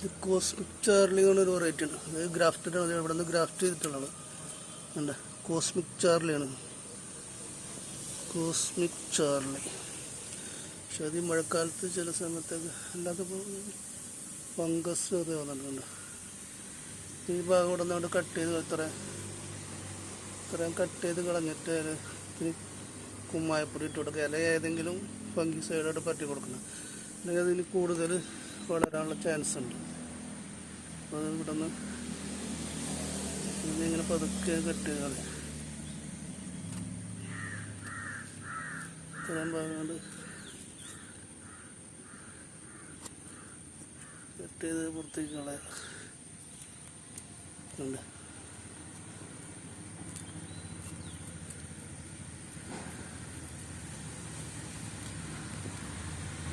ഇത് cosmic Charlie എന്നൊരു variety ആണ്. ഇത് ഗ്രാഫ്റ്റഡ് ആണ്, ഇവിടെ നിന്ന് ഗ്രാഫ്റ്റ് ചെയ്തിട്ടുള്ളതാണ്. ഉണ്ട്, കോസ്മിക് ചാർലിയാണ്. Cosmic Charlie. പക്ഷെ അത് ഈ മഴക്കാലത്ത് ചില സമയത്തൊക്കെ അല്ലാതെ ഫംഗസ് അത് വന്നിട്ടുണ്ട്. ഈ ഭാഗം ഇവിടെ നിന്ന് കട്ട് ചെയ്ത് ഇത്രയും കട്ട് ചെയ്ത് കളഞ്ഞിട്ട് അതിന് കുമ്മായപ്പൊടി ഇട്ട് കൊടുക്കുക. അല്ലെങ്കിൽ ഏതെങ്കിലും ഫംഗിസൈഡായിട്ട് പറ്റി കൊടുക്കണം, അല്ലെങ്കിൽ അതിന് കൂടുതൽ വളരാനുള്ള ചാൻസ് ഉണ്ട്. അപ്പോൾ അത് ഇവിടെ നിന്ന് ഇങ്ങനെ പതുക്കെ കട്ട് ചെയ്ത് കളയാം. ഇത്രയും ഭാഗം കൊണ്ട് കട്ട് ചെയ്ത് പുറത്തേക്ക് കളയാം. ഉണ്ട്,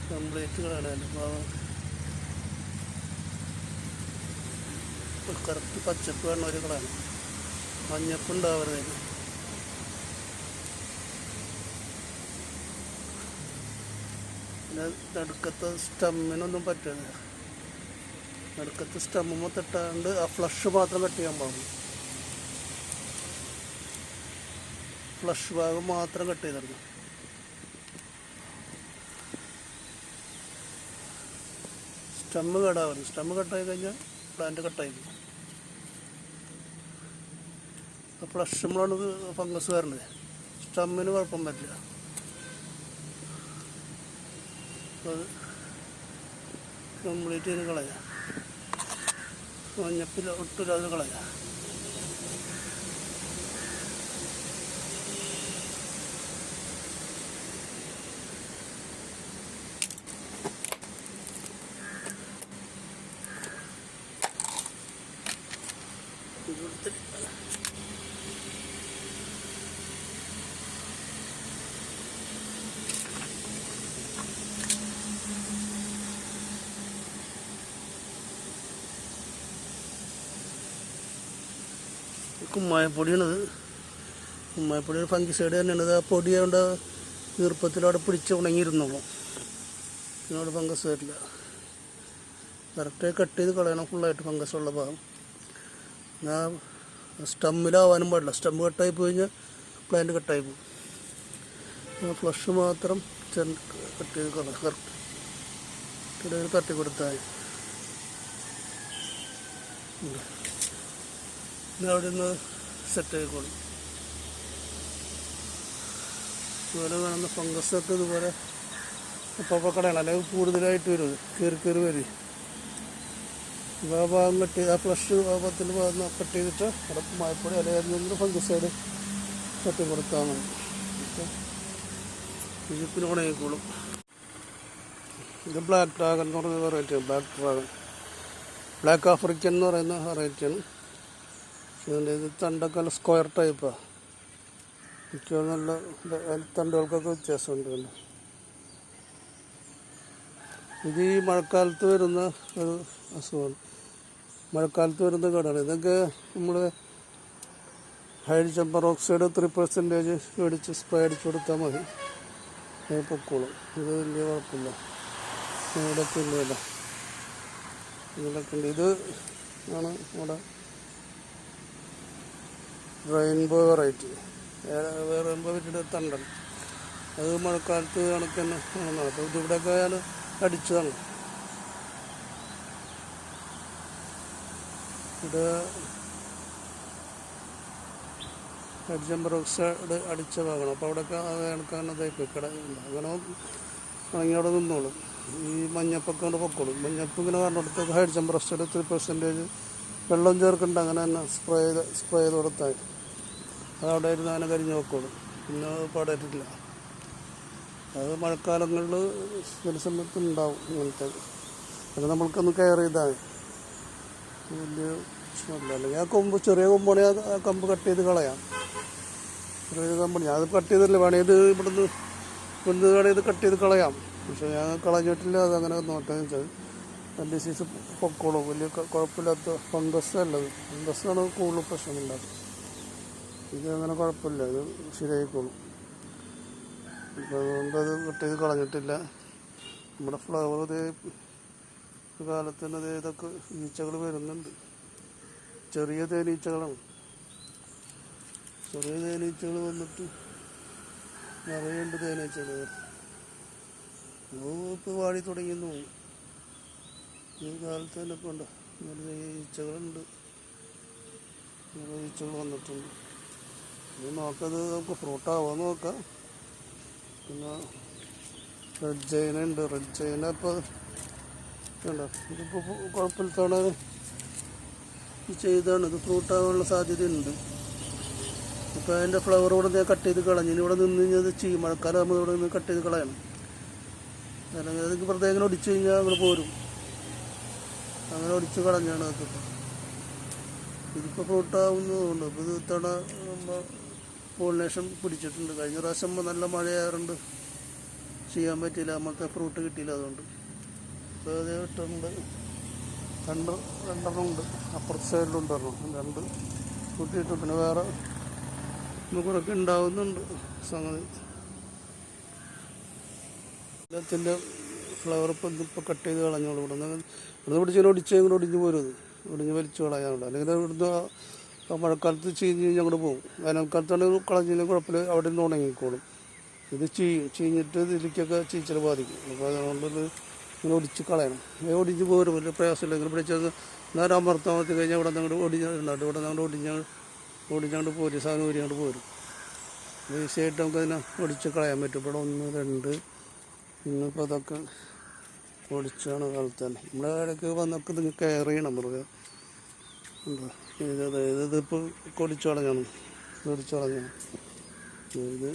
കംപ്ലീറ്റ് കളയാൻ ഭാഗം കറുത്ത് പച്ചപ്പ് വേണം ഒരു കളയാണ്. മഞ്ഞപ്പ് ഉണ്ടാവരുത്. പിന്നെ നടുക്കത്തെ സ്റ്റമ്മിനൊന്നും പറ്റില്ല. നടുക്കത്തെ സ്റ്റമ്മുമ്പോൾ തട്ടാണ്ട് ആ ഫ്ലഷ് മാത്രം കട്ട് ചെയ്യാൻ പാടും. ഫ്ലഷ് ഭാഗം മാത്രം കട്ട് ചെയ്തെടുക്കണം. സ്റ്റമ്മ് കേടാവരുത്. സ്റ്റമ്മ് കട്ടായി കഴിഞ്ഞാൽ പ്ലാന്റ് കട്ടായി പോകും. ഫ്ലഷുമ്പോഴാണ് ഫംഗസ് വരണത്. സ്റ്റമ്മിന് കുഴപ്പം പറ്റില്ല. അപ്പോൾ അത് കംപ്ലീറ്റ് ചെയ്ത് കളയാം. മഞ്ഞപ്പിൽ ഒട്ടുമില്ലാതെ കളയാം. കുമ്മായപ്പൊടിയാണത്. കുമ്മായപ്പൊടി ഒരു ഫംഗിസൈഡ് തന്നെയാണ്. ആ പൊടി കൊണ്ട് ഈർപ്പത്തിലവിടെ പിടിച്ച് ഉണങ്ങിയിരുന്നോളും. ഇതിനോട് ഫംഗസ് വരില്ല. കറക്റ്റായി കട്ട് ചെയ്ത് കളയണം ഫുള്ളായിട്ട് ഫംഗസ് ഉള്ള ഭാഗം. ഞാൻ സ്റ്റമ്മിലാവാനും പാടില്ല. സ്റ്റമ്മ് കട്ടായി പോയി കഴിഞ്ഞാൽ പ്ലാന്റ് കട്ടായി പോകും. ഫ്ലഷ് മാത്രം കട്ട് ചെയ്ത് കളയാം. കറക്റ്റ് തട്ടി കൊടുത്താൽ അവിടെ നിന്ന് സെറ്റ് ആയിക്കോളും. ഇതുപോലെ കാണുന്ന ഫംഗസൊക്കെ ഇതുപോലെ അപ്പോൾ കളയണം, അല്ലെങ്കിൽ കൂടുതലായിട്ട് വരും. കയറി വരും. ആ ഭാഗം കട്ട് ചെയ്ത് ആ ഫ്ലഷ് ഭാഗത്തിൽ ഭാഗം കട്ട് ചെയ്തിട്ട് അവിടെ മായപ്പൊടി അല്ലെങ്കിൽ എന്തെങ്കിലും ഫംഗസൈഡ് കട്ടി കൊടുത്താൽ മതി. ഇതിപ്പിന് ഉണങ്ങിക്കോളും. ഇത് ബ്ലാക്ക് ഡ്രാഗൺ എന്ന് പറയുന്ന വെറൈറ്റിയാണ്. ബ്ലാക്ക് ആഫ്രിക്കൻ എന്ന് പറയുന്ന വെറൈറ്റിയാണ്. ഇതിൻ്റെ ഇത് തണ്ടൊക്കെ സ്ക്വയർ ടൈപ്പാണ്. മിക്ക നല്ല തണ്ടുകൾക്കൊക്കെ വ്യത്യാസമുണ്ട്. ഇത് ഈ മഴക്കാലത്ത് വരുന്ന ഒരു അസുഖമാണ്. മഴക്കാലത്ത് വരുന്ന കേടാണ്. ഇതൊക്കെ നമ്മൾ ഹൈഡ്രജൻ പെറോക്സൈഡ് 3% മേടിച്ച് സ്പ്രേ അടിച്ചു കൊടുത്താൽ മതി, പൊക്കോളും. ഇത് വലിയ കുഴപ്പമില്ല. ഇവിടെയൊക്കെ ഇല്ല, ഇതിലൊക്കെ ഉണ്ട്. ഇത് ആണ് നമ്മുടെ റെയിൻബോ വെറൈറ്റി. റെയിൻബോ വെച്ചിട്ട് തണ്ടൻ. അത് മഴക്കാലത്ത് കണക്ക് തന്നെ ആണ്. അപ്പോൾ ഇതിവിടെയൊക്കെ ഞാൻ അടിച്ചതാണ്. ഇത് ഹൈഡ്രജൻ പെറോക്സൈഡ് അടിച്ച ഭാഗമാണ്. അപ്പോൾ അവിടെയൊക്കെ അത് കണക്കാണ് ഇതായിപ്പോയി അങ്ങനെ ഉണങ്ങി അവിടെ നിന്നോളും. ഈ മഞ്ഞപ്പൊക്കെ കൊണ്ട് പൊക്കോളും. മഞ്ഞപ്പ് ഇങ്ങനെ പറഞ്ഞെടുത്ത് ഹൈഡ്രജൻ പെറോക്സൈഡ് 3% വെള്ളം ചേർക്കണ്ട, അങ്ങനെ തന്നെ സ്പ്രേ ചെയ്ത് കൊടുത്താൽ അതവിടെ ഇരുന്ന് അങ്ങനെ കരിഞ്ഞ് വെക്കോളും. പിന്നെ പാടായിട്ടില്ല. അത് മഴക്കാലങ്ങളിൽ ചില സമയത്ത് ഉണ്ടാവും ഇങ്ങനത്തെ. അത് നമ്മൾക്കൊന്ന് കെയർ ചെയ്താൽ വലിയ പ്രശ്നമില്ല. അല്ലെങ്കിൽ ആ കൊമ്പ് ചെറിയ കൊമ്പാണെങ്കിൽ ആ കമ്പ് കട്ട് ചെയ്ത് കളയാം. ചെറിയ കമ്പാണ്. ഞാൻ അത് കട്ട് ചെയ്തില്ല. വേണമെങ്കിൽ ഇത് ഇവിടുന്ന് വേണമെങ്കിൽ ഇത് കട്ട് ചെയ്ത് കളയാം. പക്ഷേ ഞാൻ കളഞ്ഞിട്ടില്ല. അതങ്ങനെ നോട്ടം വെച്ചാൽ ഡിസീസ് പൊക്കോളും. വലിയ കുഴപ്പമില്ലാത്ത ഫംഗസ് ഉള്ളത്. ഫംഗസാണ് കൂടുതൽ പ്രശ്നമുണ്ടാകും. ഇത് അങ്ങനെ കുഴപ്പമില്ല, ഇത് ശരിയായിക്കോളും. ഇപ്പം അതുകൊണ്ടത് കട്ട് ചെയ്ത് കളഞ്ഞിട്ടില്ല. നമ്മുടെ ഫ്ലവർ ഇത് കാലത്ത് തന്നെ ദേ ഇതൊക്കെ ഈച്ചകൾ വരുന്നുണ്ട്. ചെറിയ തേനീച്ചകളാണ്. ചെറിയ തേനീച്ചകൾ വന്നിട്ട് നിറയുണ്ട് തേനീച്ചകൾ. ഇപ്പോൾ വാടി തുടങ്ങിയെന്ന് തോന്നും. ഈ കാലത്ത് തന്നെ ഇപ്പോൾ ഉണ്ടോ ഈച്ചകളുണ്ട്. ഈച്ചകൾ വന്നിട്ടുണ്ട്. ഇത് നോക്കത് നമുക്ക് ഫ്രൂട്ടാവാൻ നോക്കാം. പിന്നെ റെഡ് ജൈന ഉണ്ട്. റെഡ് ജൈന ഇപ്പോൾ ഉണ്ടോ, ഇതിപ്പോൾ കുഴപ്പമില്ലാത്തതാണ് ചെയ്താണ്. ഇത് ഫ്രൂട്ടാവാനുള്ള സാധ്യതയുണ്ട്. ഇപ്പോൾ അതിൻ്റെ ഫ്ലവർ ഇവിടെ ഞാൻ കട്ട് ചെയ്ത് കളഞ്ഞു. ഇനി ഇവിടെ നിന്ന് കഴിഞ്ഞാൽ മഴക്കാലം ആകുമ്പോൾ ഇവിടെ നിന്ന് കട്ട് ചെയ്ത് കളയണം. അല്ലെങ്കിൽ അതൊക്കെ വെറുതെ ഇങ്ങനെ ഒടിച്ചു കഴിഞ്ഞാൽ അങ്ങനെ പോരും. അങ്ങനെ ഒടിച്ച് കളഞ്ഞാണ് അതൊക്കെ. ഇതിപ്പോൾ ഫ്രൂട്ടാവുന്നതുകൊണ്ട് ഇപ്പോൾ ഇത് തട പോളിനേഷൻ പിടിച്ചിട്ടുണ്ട്. കഴിഞ്ഞ പ്രാവശ്യം നല്ല മഴയാറുണ്ട്, ചെയ്യാൻ പറ്റിയില്ല, നമുക്ക് ഫ്രൂട്ട് കിട്ടിയില്ല. അതുകൊണ്ട് ഇപ്പോൾ അത് ഇട്ടുണ്ട്. രണ്ടെണ്ണം ഉണ്ട്. അപ്പുറത്തെ സൈഡിലുണ്ട് ഒരെണ്ണം. രണ്ട് കൂട്ടിയിട്ട് പിന്നെ വേറെ കുറൊക്കെ ഉണ്ടാവുന്നുണ്ട് സംഗതി. എല്ലാത്തിൻ്റെ ഫ്ലവർ ഇപ്പോൾ കട്ട് ചെയ്ത് കളഞ്ഞോളൂ. ഇവിടെ പിടിച്ചാൽ ഒടിച്ച് ഒടിഞ്ഞ് പോരും. ഒടിഞ്ഞ് വലിച്ചു കളയാനുണ്ട്. അല്ലെങ്കിൽ ഇവിടുന്ന് മഴക്കാലത്ത് ചീഞ്ഞ് അങ്ങോട്ട് പോകും. വേനൽക്കാലത്താണെങ്കിൽ കളഞ്ഞില്ലെങ്കിൽ കുഴപ്പമില്ല, അവിടെ നിന്ന് ഉണങ്ങിക്കോളും. ഇത് ചീഞ്ഞിട്ട് ഇതിലേക്കൊക്കെ ചീച്ചൽ ബാധിക്കും. അപ്പോൾ അതുകൊണ്ട് ഇങ്ങനെ ഒടിച്ച് കളയണം. ഒടിഞ്ഞ് പോരും, വലിയ പ്രയാസമില്ല. ഇങ്ങനെ പിടിച്ചത് നേരം അമർത്താമത്തി കഴിഞ്ഞാൽ ഇവിടെ നിന്ന് അങ്ങോട്ട് ഒടിഞ്ഞിട്ടുണ്ട്. ഇവിടെ നിന്ന് ഒടിഞ്ഞാണ്ട് പോരും, സാധനം ഊരിങ്ങോട്ട് പോരും. ഈസിയായിട്ട് നമുക്കതിനെ ഒടിച്ച് കളയാൻ പറ്റും. ഇവിടെ 1, 2 ഇന്നിപ്പോൾ അതൊക്കെ ഒടിച്ചാണ് കാലത്ത് തന്നെ. നമ്മുടെ ഇടയ്ക്ക് വന്നൊക്കെ നിങ്ങൾ കെയർ ചെയ്യണം. മൃഗം ഉണ്ടോ, ഇതിപ്പോൾ ഒടിച്ചു കളഞ്ഞാണ്. ഇത്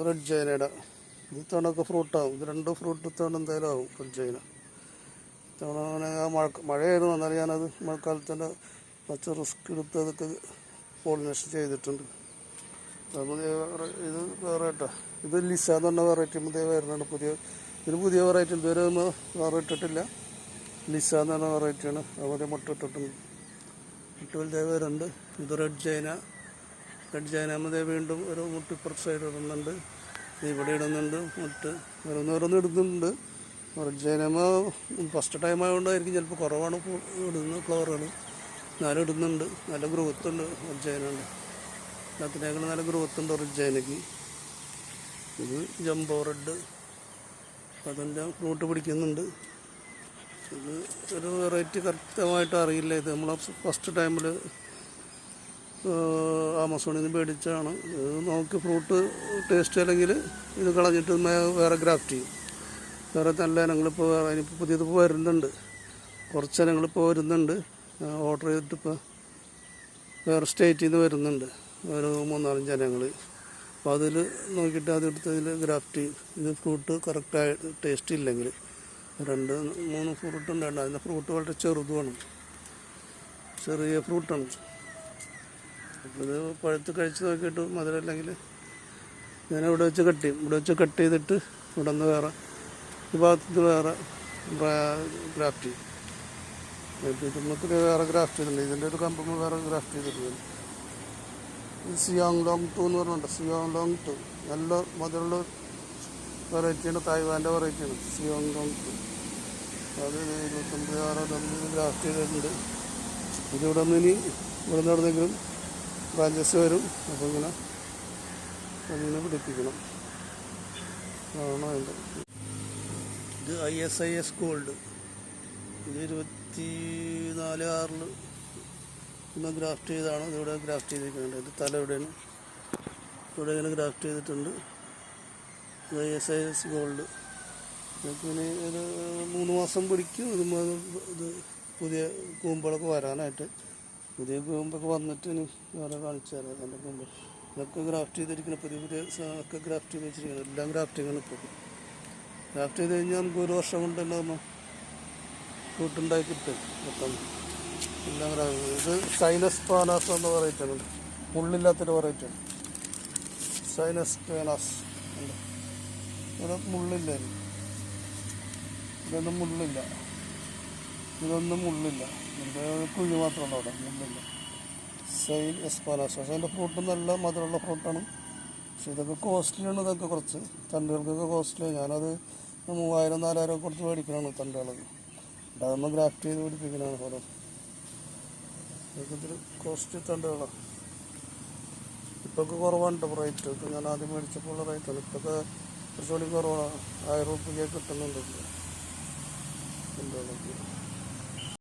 റെഡ് ചൈനയുടെ ഇത് തവണയൊക്കെ ഫ്രൂട്ടാവും. ഇത് 2 ഫ്രൂട്ട് തവണ എന്തായാലും ആവും. റെഡ് ചൈന തവണ അങ്ങനെ മഴയായിരുന്നു. എന്നാലും ഞാനത് മഴക്കാലത്ത് തന്നെ കുറച്ച് റിസ്ക് എടുത്ത് അതൊക്കെ പോളിനേഷൻ ചെയ്തിട്ടുണ്ട്. ഇത് വേറെ കേട്ടോ. ഇത് ലിസ എന്ന് പറഞ്ഞ വെറൈറ്റി പുതിയ വരുന്നുണ്ട്. പുതിയ വെറൈറ്റി ഇതുവരെ ഒന്നും വേറെ ഇട്ടിട്ടില്ല. ലിസ എന്ന് പറഞ്ഞ വെറൈറ്റിയാണ്. അതുപോലെ മുട്ട ഇട്ടിട്ടുണ്ട്. മുട്ട വലുതായി വരുന്നുണ്ട്. ഇത് റെഡ് ചൈന മതേ വീണ്ടും ഒരു മുട്ട ഇപ്പുറത്ത് സൈഡ് ഇടുന്നുണ്ട്. ഇവിടെ ഇടുന്നുണ്ട്. മുട്ട ഓരോന്ന് ഇടുന്നുണ്ട്. റെഡ് ചൈനമ ഫസ്റ്റ് ടൈം ആയതുകൊണ്ടായിരിക്കും ചിലപ്പോൾ കുറവാണ് ഇടുന്ന ഫ്ലവറുകൾ. എന്നാലും ഇടുന്നുണ്ട്. നല്ല ഗ്രോത്ത് ഉണ്ട് റെഡ് ചൈന ഉണ്ട്. എല്ലാത്തിനേക്കാളും നല്ല ഗ്രോത്ത് ഉണ്ട് റെഡ് ചൈനയ്ക്ക്. ഇത് ജംബോ റെഡ്, അതിൻ്റെ ഫ്രൂട്ട് പിടിക്കുന്നുണ്ട്. ഇത് ഒരു വെറൈറ്റി കൃത്യമായിട്ട് അറിയില്ല. ഇത് നമ്മൾ ഫസ്റ്റ് ടൈമിൽ ആമസോണിൽ നിന്ന് മേടിച്ചാണ്. ഇത് നോക്കി ഫ്രൂട്ട് ടേസ്റ്റ് അല്ലെങ്കിൽ ഇത് കളഞ്ഞിട്ട് വേറെ ഗ്രാഫ്റ്റ് ചെയ്യും. വേറെ നല്ല ഇനങ്ങളിപ്പോൾ അതിനിപ്പോൾ പുതിയതിപ്പോൾ വരുന്നുണ്ട്. കുറച്ച് ഇനങ്ങളിപ്പോൾ വരുന്നുണ്ട്. ഓർഡർ ചെയ്തിട്ടിപ്പോൾ വേറെ സ്റ്റേറ്റിൽ നിന്ന് വരുന്നുണ്ട്. ഒരു 3-4 ഇനങ്ങൾ. അപ്പോൾ അതിൽ നോക്കിയിട്ട് അതെടുത്ത് അതിൽ ഗ്രാഫ്റ്റ് ചെയ്യും. ഇത് ഫ്രൂട്ട് കറക്റ്റായി ടേസ്റ്റ് ഇല്ലെങ്കിൽ 2-3 ഫ്രൂട്ട് ഉണ്ടായിരുന്നു. അതിൻ്റെ ഫ്രൂട്ട് വളരെ ചെറുതുമാണ്, ചെറിയ ഫ്രൂട്ടാണ്. അപ്പോൾ ഇത് പഴുത്ത് കഴിച്ച് നോക്കിയിട്ട് മധുരമില്ലെങ്കിൽ ഞാൻ ഇവിടെ വെച്ച് കട്ട് ചെയ്യും. ഇവിടെ വെച്ച് കട്ട് ചെയ്തിട്ട് ഇവിടെ നിന്ന് വേറെ ഈ ഭാഗത്ത് വേറെ ഗ്രാഫ്റ്റ് ചെയ്യും. ഇതുമ്മത്തിൽ വേറെ ഗ്രാഫ്റ്റ് ചെയ്തിട്ടുണ്ട്. ഇതിൻ്റെ ഒരു കമ്പ് വേറെ ഗ്രാഫ്റ്റ് ചെയ്തിട്ടുണ്ട്. സിയോങ് ലോങ് 2 എന്ന് പറഞ്ഞിട്ടുണ്ട്. സിയോങ് ലോങ് 2 നല്ല മധുരമുള്ള വെറൈറ്റിയാണ്. തായ്വാൻ്റെ വെറൈറ്റിയാണ് സിയോങ് ലോങ് 2. അത് 29 ഗ്രാഫ്റ്റ് ചെയ്തിട്ടുണ്ട്. ഇതിവിടെ നിന്ന് ഇനി ഇവിടെ നിന്ന് എവിടെയെങ്കിലും ബ്രാഞ്ചസ് വരും. അപ്പോൾ ഇങ്ങനെ അതിനെ പിടിപ്പിക്കണം. ആണോ അതിൻ്റെ ഇത് ISIS ഗോൾഡ്. ഇത് 24/6 ഇന്ന് ഗ്രാഫ്റ്റ് ചെയ്താണ്. ഇതിവിടെ ഗ്രാഫ്റ്റ് ചെയ്തിരിക്കുന്നുണ്ട്. ഇത് തല ഇവിടെയാണ്. ഇവിടെ ഇങ്ങനെ ഗ്രാഫ്റ്റ് ചെയ്തിട്ടുണ്ട്. ഇത് ISIS ഗോൾഡ്. പിന്നെ ഒരു 3 മാസം പിടിക്കും. ഇത് പുതിയ കൂമ്പുകളൊക്കെ വരാനായിട്ട്. പുതിയ കൂമ്പൊക്കെ വന്നിട്ട് ഇനി വേറെ കാണിച്ചു തരാം. എൻ്റെ കൂമ്പ് ഇതൊക്കെ ഗ്രാഫ്റ്റ് ചെയ്തിരിക്കണം. പുതിയ ഒക്കെ ഗ്രാഫ്റ്റ് ചെയ്ത് വെച്ചിരിക്കണം. എല്ലാം ഗ്രാഫ്റ്റിങ്ങാണ് ഇപ്പോൾ. ഗ്രാഫ്റ്റ് ചെയ്ത് കഴിഞ്ഞാൽ നമുക്ക് 1 വർഷം കൊണ്ട് തന്നെ നമ്മൾ ഫ്രൂട്ടുണ്ടായി കിട്ടും. മൊത്തം എല്ലാം ഇത് സൈനസ് പാനാസ് എന്ന വെറൈറ്റിയാണ്. മുള്ളില്ലാത്തൊരു വെറൈറ്റിയാണ് സൈനസ് പാനാസ്. ഇവിടെ മുള്ളില്ലായിരുന്നു. ഇതൊന്നും മുള്ളില്ല. ഇത് കുഴി മാത്രമല്ല, അവിടെ മുള്ളില്ല. സൈനസ് പാനാസ്. അതിൻ്റെ ഫ്രൂട്ട് നല്ല മധുരമുള്ള ഫ്രൂട്ടാണ്. പക്ഷെ ഇതൊക്കെ കോസ്റ്റ്ലിയാണ്. ഇതൊക്കെ കുറച്ച് തണ്ടുകൾക്കൊക്കെ കോസ്റ്റ്ലിയാണ്. ഞാനത് 3000-4000 കൊടുത്ത് മേടിക്കണതാണ് തണ്ടുകളൊക്കെ. അതാകുമ്പോൾ ഗ്രാഫ്റ്റ് ചെയ്ത് പിടിപ്പിക്കണതാണ് ഫലം. ഇതൊക്കെ ഇത്തിരി കോസ്റ്റ് തണ്ടുകളാണ്. ഇപ്പൊക്കെ കുറവുണ്ട് റേറ്റ്. ഇപ്പം ഞാൻ ആദ്യം മേടിച്ചപ്പോൾ ഉള്ള റേറ്റാണ്. ഇപ്പൊക്കെ കുറച്ചുകൂടി കുറവാണ്. 1000 രൂപയ്ക്ക് കിട്ടുന്നുണ്ട് തണ്ടുകളൊക്കെ.